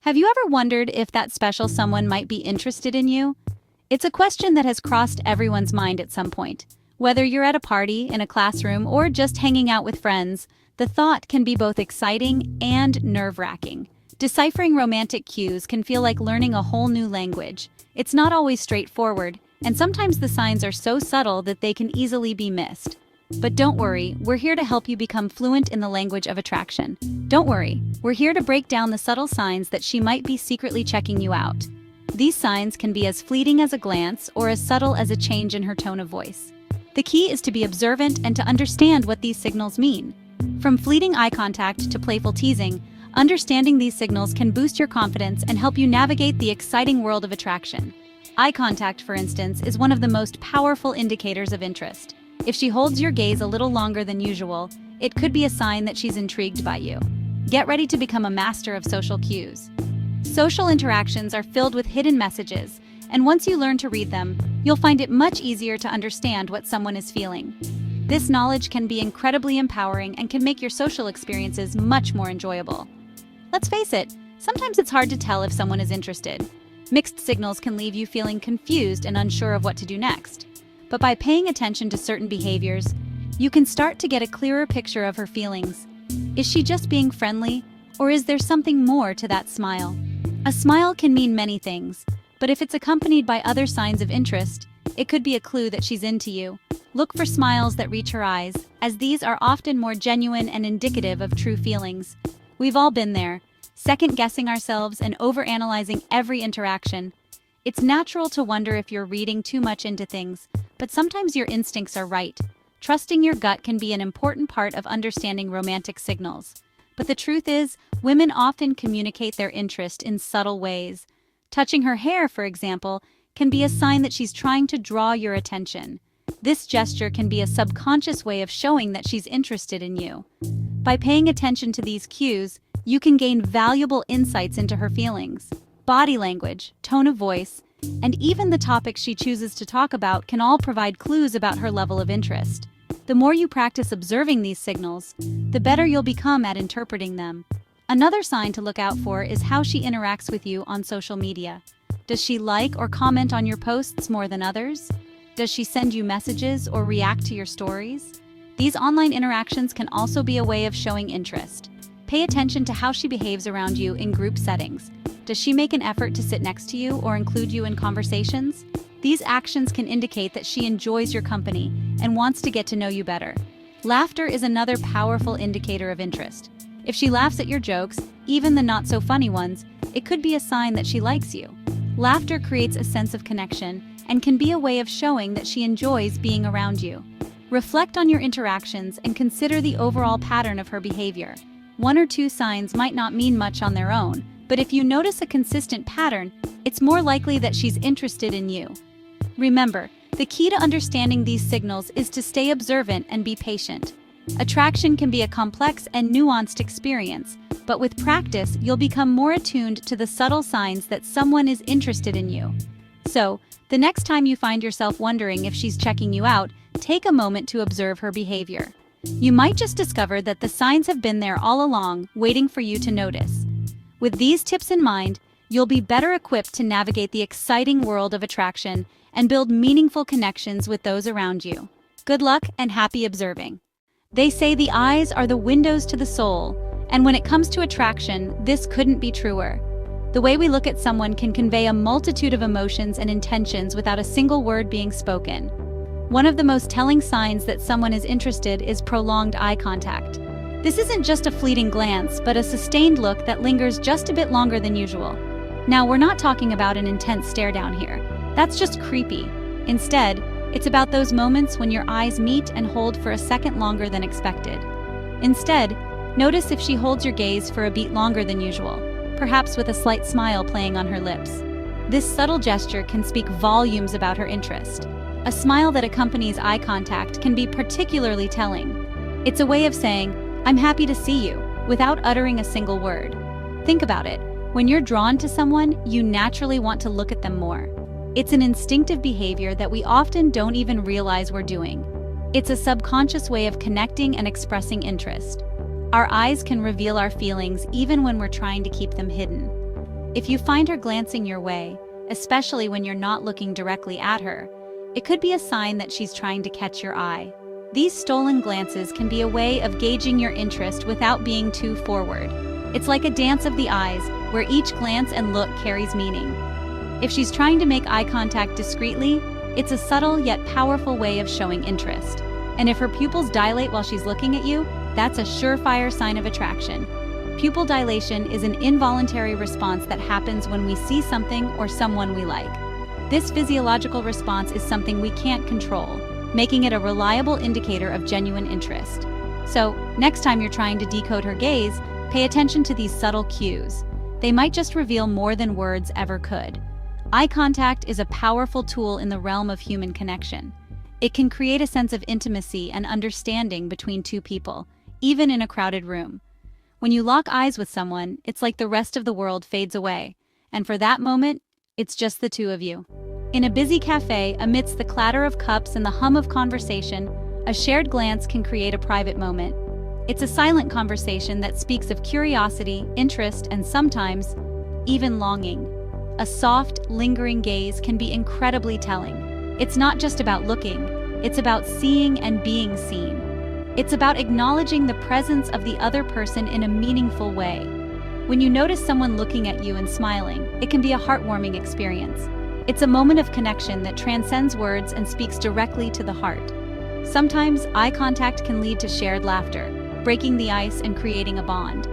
Have you ever wondered if that special someone might be interested in you? It's a question that has crossed everyone's mind at some point. Whether you're at a party, in a classroom, or just hanging out with friends, the thought can be both exciting and nerve-wracking. Deciphering romantic cues can feel like learning a whole new language. It's not always straightforward, and sometimes the signs are so subtle that they can easily be missed. But don't worry, we're here to help you become fluent in the language of attraction. Don't worry, we're here to break down the subtle signs that she might be secretly checking you out. These signs can be as fleeting as a glance or as subtle as a change in her tone of voice. The key is to be observant and to understand what these signals mean. From fleeting eye contact to playful teasing, understanding these signals can boost your confidence and help you navigate the exciting world of attraction. Eye contact, for instance, is one of the most powerful indicators of interest. If she holds your gaze a little longer than usual, it could be a sign that she's intrigued by you. Get ready to become a master of social cues. Social interactions are filled with hidden messages, and once you learn to read them, you'll find it much easier to understand what someone is feeling. This knowledge can be incredibly empowering and can make your social experiences much more enjoyable. Let's face it, sometimes it's hard to tell if someone is interested. Mixed signals can leave you feeling confused and unsure of what to do next. But by paying attention to certain behaviors, you can start to get a clearer picture of her feelings. Is she just being friendly, or is there something more to that smile? A smile can mean many things, but if it's accompanied by other signs of interest, it could be a clue that she's into you. Look for smiles that reach her eyes, as these are often more genuine and indicative of true feelings. We've all been there, second-guessing ourselves and overanalyzing every interaction. It's natural to wonder if you're reading too much into things, but sometimes your instincts are right. Trusting your gut can be an important part of understanding romantic signals. But the truth is, women often communicate their interest in subtle ways. Touching her hair, for example, can be a sign that she's trying to draw your attention. This gesture can be a subconscious way of showing that she's interested in you. By paying attention to these cues, you can gain valuable insights into her feelings. Body language, tone of voice, and even the topics she chooses to talk about can all provide clues about her level of interest. The more you practice observing these signals, the better you'll become at interpreting them. Another sign to look out for is how she interacts with you on social media. Does she like or comment on your posts more than others? Does she send you messages or react to your stories? These online interactions can also be a way of showing interest. Pay attention to how she behaves around you in group settings. Does she make an effort to sit next to you or include you in conversations? These actions can indicate that she enjoys your company and wants to get to know you better. Laughter is another powerful indicator of interest. If she laughs at your jokes, even the not-so-funny ones, it could be a sign that she likes you. Laughter creates a sense of connection and can be a way of showing that she enjoys being around you. Reflect on your interactions and consider the overall pattern of her behavior. One or two signs might not mean much on their own, but if you notice a consistent pattern, it's more likely that she's interested in you. Remember, the key to understanding these signals is to stay observant and be patient. Attraction can be a complex and nuanced experience, but with practice, you'll become more attuned to the subtle signs that someone is interested in you. So, the next time you find yourself wondering if she's checking you out, take a moment to observe her behavior. You might just discover that the signs have been there all along, waiting for you to notice. With these tips in mind, you'll be better equipped to navigate the exciting world of attraction and build meaningful connections with those around you. Good luck and happy observing. They say the eyes are the windows to the soul, and when it comes to attraction, this couldn't be truer. The way we look at someone can convey a multitude of emotions and intentions without a single word being spoken. One of the most telling signs that someone is interested is prolonged eye contact. This isn't just a fleeting glance, but a sustained look that lingers just a bit longer than usual. Now, we're not talking about an intense stare down here. That's just creepy. Instead, it's about those moments when your eyes meet and hold for a second longer than expected. Instead, notice if she holds your gaze for a beat longer than usual, perhaps with a slight smile playing on her lips. This subtle gesture can speak volumes about her interest. A smile that accompanies eye contact can be particularly telling. It's a way of saying, "I'm happy to see you," without uttering a single word. Think about it. When you're drawn to someone, you naturally want to look at them more. It's an instinctive behavior that we often don't even realize we're doing. It's a subconscious way of connecting and expressing interest. Our eyes can reveal our feelings even when we're trying to keep them hidden. If you find her glancing your way, especially when you're not looking directly at her, it could be a sign that she's trying to catch your eye. These stolen glances can be a way of gauging your interest without being too forward. It's like a dance of the eyes, where each glance and look carries meaning. If she's trying to make eye contact discreetly, it's a subtle yet powerful way of showing interest. And if her pupils dilate while she's looking at you, that's a surefire sign of attraction. Pupil dilation is an involuntary response that happens when we see something or someone we like. This physiological response is something we can't control, making it a reliable indicator of genuine interest. So, next time you're trying to decode her gaze, pay attention to these subtle cues. They might just reveal more than words ever could. Eye contact is a powerful tool in the realm of human connection. It can create a sense of intimacy and understanding between two people, even in a crowded room. When you lock eyes with someone, it's like the rest of the world fades away, and for that moment, it's just the two of you. In a busy cafe, amidst the clatter of cups and the hum of conversation, a shared glance can create a private moment. It's a silent conversation that speaks of curiosity, interest, and sometimes, even longing. A soft, lingering gaze can be incredibly telling. It's not just about looking, it's about seeing and being seen. It's about acknowledging the presence of the other person in a meaningful way. When you notice someone looking at you and smiling, it can be a heartwarming experience. It's a moment of connection that transcends words and speaks directly to the heart. Sometimes eye contact can lead to shared laughter, breaking the ice and creating a bond.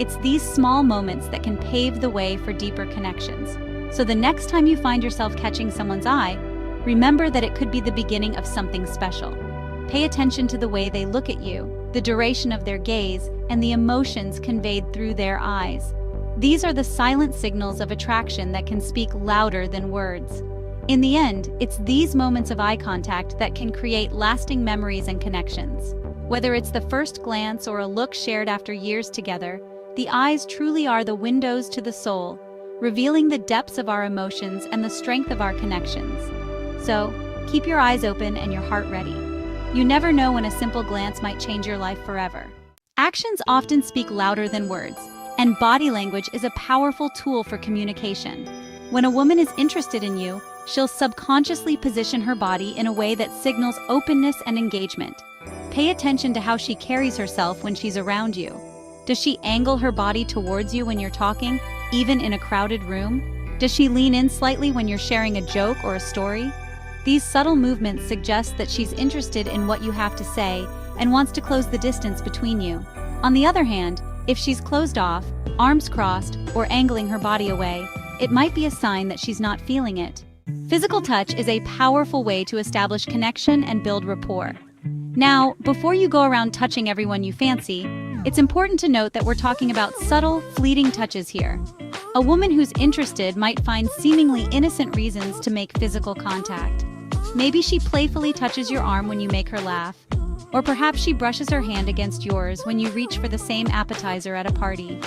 It's these small moments that can pave the way for deeper connections. So the next time you find yourself catching someone's eye, remember that it could be the beginning of something special. Pay attention to the way they look at you, the duration of their gaze, and the emotions conveyed through their eyes. These are the silent signals of attraction that can speak louder than words. In the end, it's these moments of eye contact that can create lasting memories and connections. Whether it's the first glance or a look shared after years together, the eyes truly are the windows to the soul, revealing the depths of our emotions and the strength of our connections. So, keep your eyes open and your heart ready. You never know when a simple glance might change your life forever. Actions often speak louder than words, and body language is a powerful tool for communication. When a woman is interested in you, she'll subconsciously position her body in a way that signals openness and engagement. Pay attention to how she carries herself when she's around you. Does she angle her body towards you when you're talking, even in a crowded room? Does she lean in slightly when you're sharing a joke or a story? These subtle movements suggest that she's interested in what you have to say and wants to close the distance between you. On the other hand, if she's closed off, arms crossed, or angling her body away, it might be a sign that she's not feeling it. Physical touch is a powerful way to establish connection and build rapport. Now, before you go around touching everyone you fancy, it's important to note that we're talking about subtle, fleeting touches here. A woman who's interested might find seemingly innocent reasons to make physical contact. Maybe she playfully touches your arm when you make her laugh, or perhaps she brushes her hand against yours when you reach for the same appetizer at a party.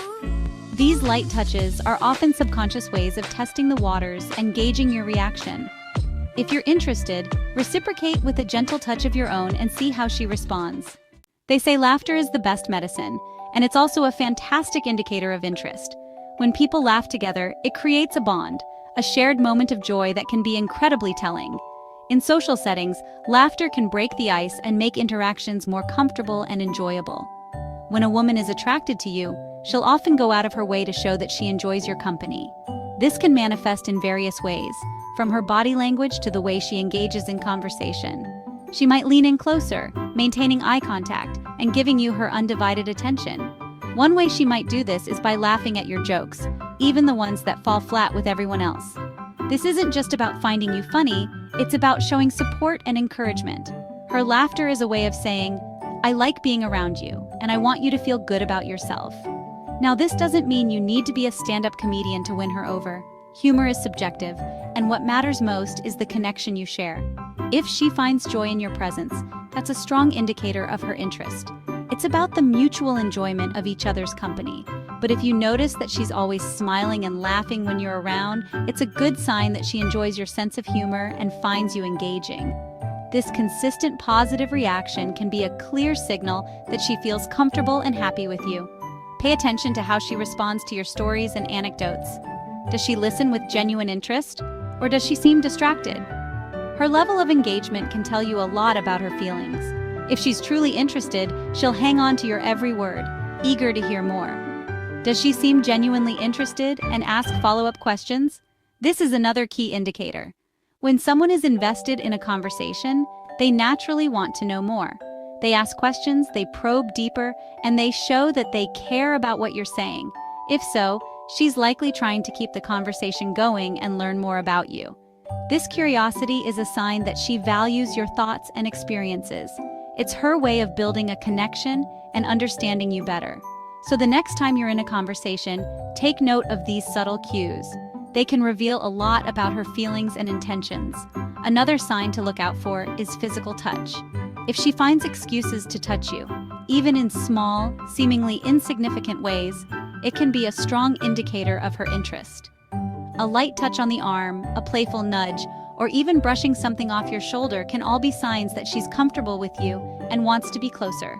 These light touches are often subconscious ways of testing the waters and gauging your reaction. If you're interested, reciprocate with a gentle touch of your own and see how she responds. They say laughter is the best medicine, and it's also a fantastic indicator of interest. When people laugh together, it creates a bond, a shared moment of joy that can be incredibly telling. In social settings, laughter can break the ice and make interactions more comfortable and enjoyable. When a woman is attracted to you, she'll often go out of her way to show that she enjoys your company. This can manifest in various ways, from her body language to the way she engages in conversation. She might lean in closer, maintaining eye contact and giving you her undivided attention. One way she might do this is by laughing at your jokes, even the ones that fall flat with everyone else. This isn't just about finding you funny, it's about showing support and encouragement. Her laughter is a way of saying, "I like being around you, and I want you to feel good about yourself." Now, this doesn't mean you need to be a stand-up comedian to win her over. Humor is subjective, and what matters most is the connection you share. If she finds joy in your presence, that's a strong indicator of her interest. It's about the mutual enjoyment of each other's company. But if you notice that she's always smiling and laughing when you're around, it's a good sign that she enjoys your sense of humor and finds you engaging. This consistent positive reaction can be a clear signal that she feels comfortable and happy with you. Pay attention to how she responds to your stories and anecdotes. Does she listen with genuine interest, or does she seem distracted? Her level of engagement can tell you a lot about her feelings. If she's truly interested, she'll hang on to your every word, eager to hear more. Does she seem genuinely interested and ask follow-up questions? This is another key indicator. When someone is invested in a conversation, they naturally want to know more. They ask questions, they probe deeper, and they show that they care about what you're saying. If so, she's likely trying to keep the conversation going and learn more about you. This curiosity is a sign that she values your thoughts and experiences. It's her way of building a connection and understanding you better. So the next time you're in a conversation, take note of these subtle cues. They can reveal a lot about her feelings and intentions. Another sign to look out for is physical touch. If she finds excuses to touch you, even in small, seemingly insignificant ways, it can be a strong indicator of her interest. A light touch on the arm, a playful nudge, or even brushing something off your shoulder can all be signs that she's comfortable with you and wants to be closer.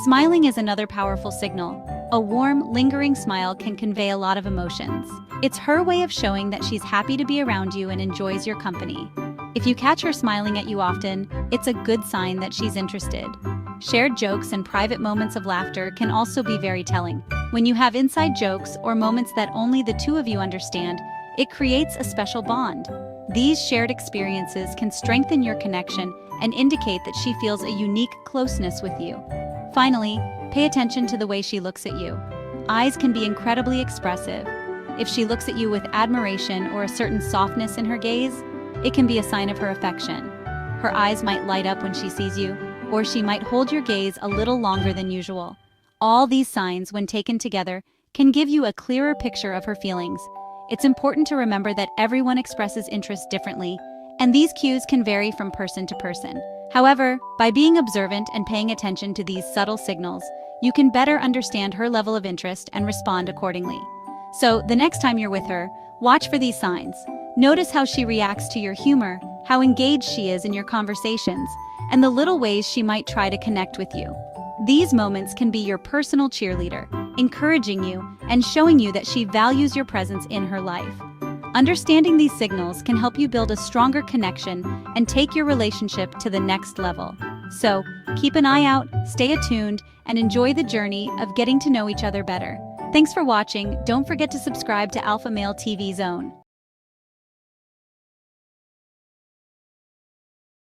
Smiling is another powerful signal. A warm, lingering smile can convey a lot of emotions. It's her way of showing that she's happy to be around you and enjoys your company. If you catch her smiling at you often, it's a good sign that she's interested. Shared jokes and private moments of laughter can also be very telling. When you have inside jokes or moments that only the two of you understand, it creates a special bond. These shared experiences can strengthen your connection and indicate that she feels a unique closeness with you. Finally, pay attention to the way she looks at you. Eyes can be incredibly expressive. If she looks at you with admiration or a certain softness in her gaze, it can be a sign of her affection. Her eyes might light up when she sees you, or she might hold your gaze a little longer than usual. All these signs, when taken together, can give you a clearer picture of her feelings. It's important to remember that everyone expresses interest differently, and these cues can vary from person to person. However, by being observant and paying attention to these subtle signals, you can better understand her level of interest and respond accordingly. So, the next time you're with her, watch for these signs. Notice how she reacts to your humor, how engaged she is in your conversations, and the little ways she might try to connect with you. These moments can be your personal cheerleader, encouraging you and showing you that she values your presence in her life. Understanding these signals can help you build a stronger connection and take your relationship to the next level. So, keep an eye out, stay attuned, and enjoy the journey of getting to know each other better. Thanks for watching. Don't forget to subscribe to Alpha Male TV Zone.